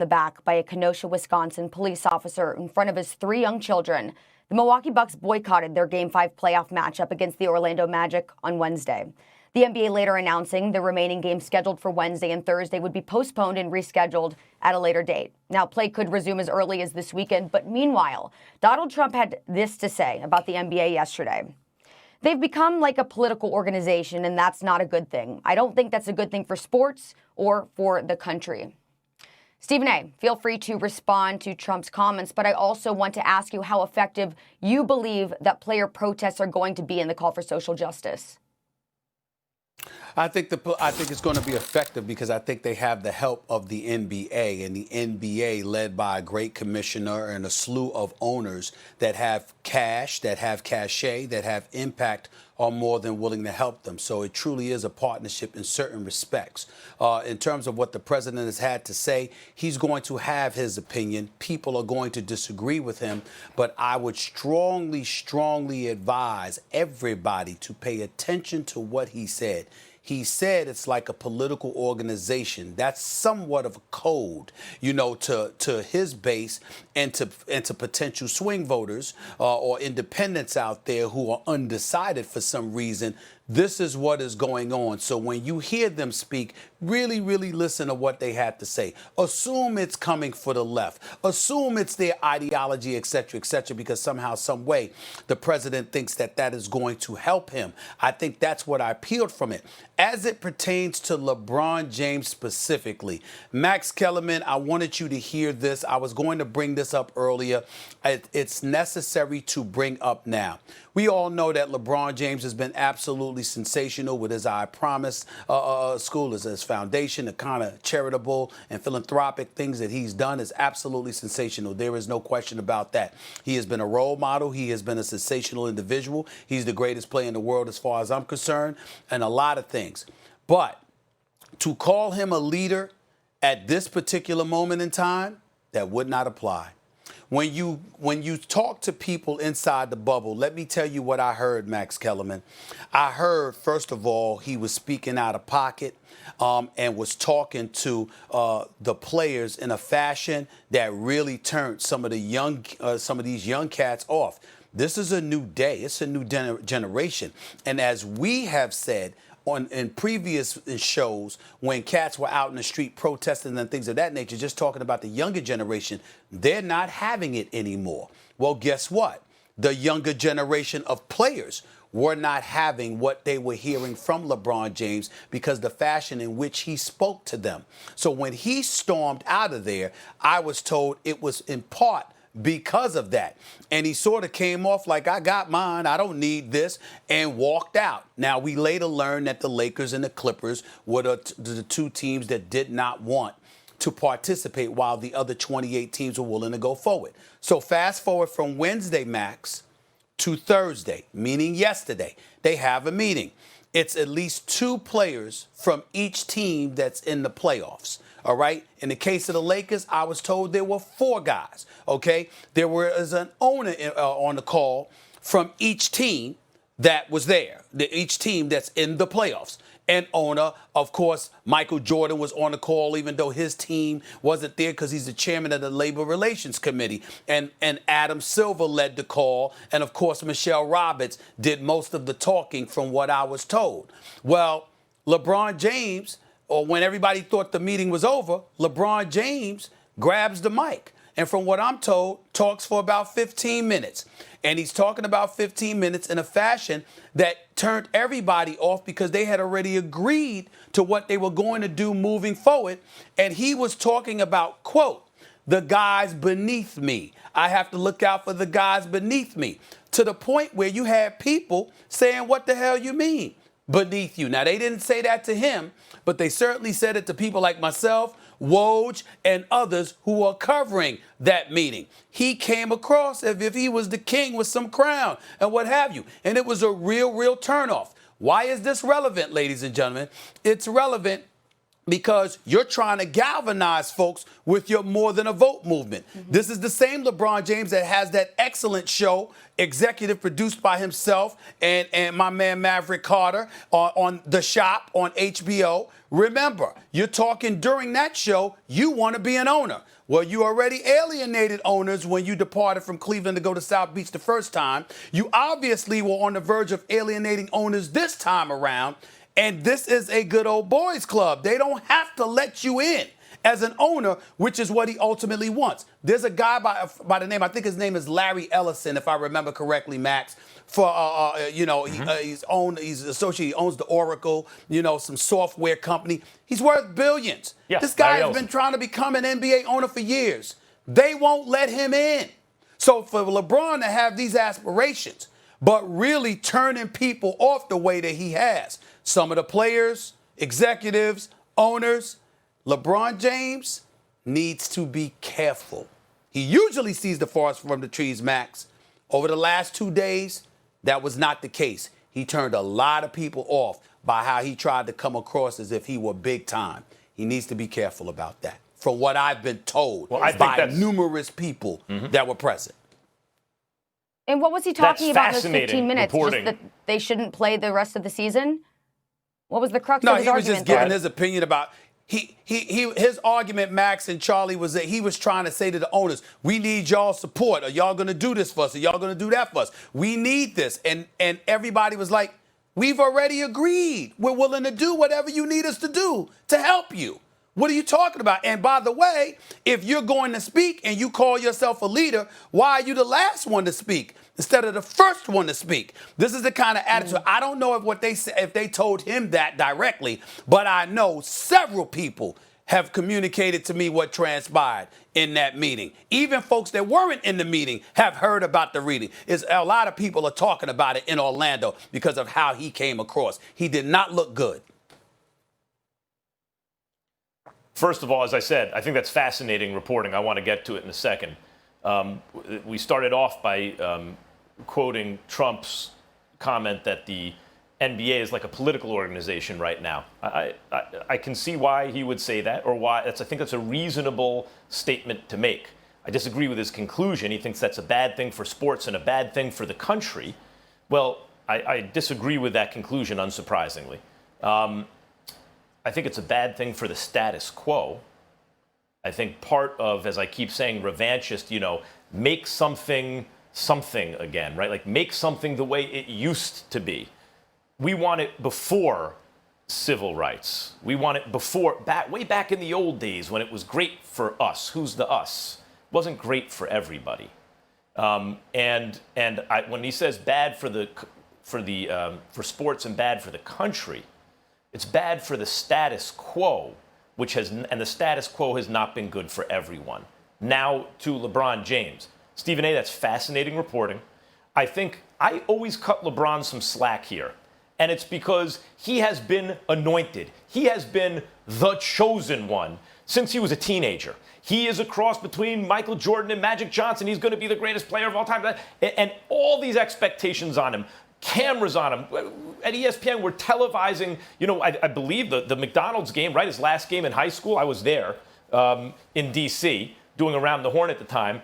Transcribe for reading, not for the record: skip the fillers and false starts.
the back by a Kenosha, Wisconsin police officer in front of his 3 young children. The Milwaukee Bucks boycotted their Game 5 playoff matchup against the Orlando Magic on Wednesday. The NBA later announcing the remaining games scheduled for Wednesday and Thursday would be postponed and rescheduled at a later date. Now, play could resume as early as this weekend, but meanwhile, Donald Trump had this to say about the NBA yesterday. They've become like a political organization, and that's not a good thing. I don't think that's a good thing for sports or for the country. Stephen A., feel free to respond to Trump's comments, but I also want to ask you how effective you believe that player protests are going to be in the call for social justice. I think it's going to be effective because I think they have the help of the NBA, and the NBA led by a great commissioner and a slew of owners that have cash, that have cachet, that have impact, are more than willing to help them. So it truly is a partnership in certain respects. In terms of what the president has had to say, he's going to have his opinion. People are going to disagree with him, but I would strongly, strongly advise everybody to pay attention to what he said. He said it's like a political organization. That's somewhat of a code, to his base and to potential swing voters or independents out there who are undecided for some reason. This is what is going on. So when you hear them speak, really, really listen to what they have to say. Assume it's coming for the left. Assume it's their ideology, et cetera, because somehow, some way, the president thinks that that is going to help him. I think that's what I peeled from it. As it pertains to LeBron James specifically, Max Kellerman, I wanted you to hear this. I was going to bring this up earlier. It's necessary to bring up now. We all know that LeBron James has been absolutely sensational with his I Promise school, his foundation, the kind of charitable and philanthropic things that he's done is absolutely sensational. There is no question about that. He has been a role model. He has been a sensational individual. He's the greatest player in the world as far as I'm concerned, and a lot of things. But to call him a leader at this particular moment in time, that would not apply. When you talk to people inside the bubble, let me tell you what I heard, Max Kellerman. I heard, first of all, he was speaking out of pocket and was talking to the players in a fashion that really turned some of these young cats off. This is a new day. It's a new generation. And as we have said, in previous shows, when cats were out in the street protesting and things of that nature, just talking about the younger generation, they're not having it anymore. Well, guess what? The younger generation of players were not having what they were hearing from LeBron James because the fashion in which he spoke to them. So when he stormed out of there, I was told it was in part because of that. And he sort of came off like, I got mine, I don't need this, and walked out. Now, we later learned that the Lakers and the Clippers were the 2 teams that did not want to participate while the other 28 teams were willing to go forward. So fast forward from Wednesday, Max, to Thursday, meaning yesterday, they have a meeting. It's at least 2 players from each team that's in the playoffs. All right. In the case of the Lakers, I was told there were 4 guys. OK, there was an owner on the call from each team that was there, each team that's in the playoffs. And owner, of course, Michael Jordan was on the call, even though his team wasn't there because he's the chairman of the Labor Relations Committee. And Adam Silver led the call. And, of course, Michelle Roberts did most of the talking from what I was told. Well, LeBron James, or when everybody thought the meeting was over, LeBron James grabs the mic. And from what I'm told, talks for about 15 minutes. And he's talking about 15 minutes in a fashion that turned everybody off because they had already agreed to what they were going to do moving forward. And he was talking about, quote, the guys beneath me. I have to look out for the guys beneath me. To the point where you had people saying, what the hell you mean beneath you? Now, they didn't say that to him, but they certainly said it to people like myself, Woj, and others who are covering that meeting. He came across as if he was the king with some crown and what have you. And it was a real turnoff. Why is this relevant, ladies and gentlemen? It's relevant because you're trying to galvanize folks with your more than a vote movement. This is the same LeBron James that has that excellent show, executive produced by himself and my man Maverick Carter on The Shop on HBO. Remember, you're talking during that show, you want to be an owner. Well, you already alienated owners when you departed from Cleveland to go to South Beach the first time. You obviously were on the verge of alienating owners this time around. And this is a good old boys club. They don't have to let you in as an owner, which is what he ultimately wants. There's a guy by the name, I think his name is Larry Ellison, if I remember correctly, Max. He's associated, he owns the Oracle, some software company. He's worth billions. Yeah, this guy Larry has Ellison been trying to become an NBA owner for years. They won't let him in. So for LeBron to have these aspirations, but really turning people off the way that he has, some of the players, executives, owners, LeBron James needs to be careful. He usually sees the forest from the trees, Max. Over the last 2 days, that was not the case. He turned a lot of people off by how he tried to come across as if he were big time. He needs to be careful about that, from what I've been told by numerous people that were present. And what was he talking about in those 15 minutes? Reporting. Just that they shouldn't play the rest of the season? What was the crux of his argument? No, he was just giving his opinion about his argument, Max and Charlie, was that he was trying to say to the owners, we need y'all support. Are y'all going to do this for us? Are y'all going to do that for us? We need this. And everybody was like, we've already agreed. We're willing to do whatever you need us to do to help you. What are you talking about? And by the way, if you're going to speak and you call yourself a leader, why are you the last one to speak instead of the first one to speak? This is the kind of attitude. I don't know if they told him that directly, but I know several people have communicated to me what transpired in that meeting. Even folks that weren't in the meeting have heard about the reading. A lot of people are talking about it in Orlando because of how he came across. He did not look good. First of all, as I said, I think that's fascinating reporting. I want to get to it in a second. We started off by quoting Trump's comment that the NBA is like a political organization right now. I can see why he would say that, or why. I think that's a reasonable statement to make. I disagree with his conclusion. He thinks that's a bad thing for sports and a bad thing for the country. Well, I disagree with that conclusion, unsurprisingly. I think it's a bad thing for the status quo. I think part of, as I keep saying, revanchist, make something again, right? Like make something the way it used to be. We want it before civil rights. We want it before, way back in the old days when it was great for us. Who's the us? It wasn't great for everybody. When he says bad for sports and bad for the country, it's bad for the status quo, and the status quo has not been good for everyone. Now to LeBron James. Stephen A., that's fascinating reporting. I think I always cut LeBron some slack here, and it's because he has been anointed. He has been the chosen one since he was a teenager. He is a cross between Michael Jordan and Magic Johnson. He's going to be the greatest player of all time. And all these expectations on him. Cameras on him. At ESPN, we're televising, I believe the McDonald's game, right? His last game in high school. I was there in D.C. doing Around the Horn at the time.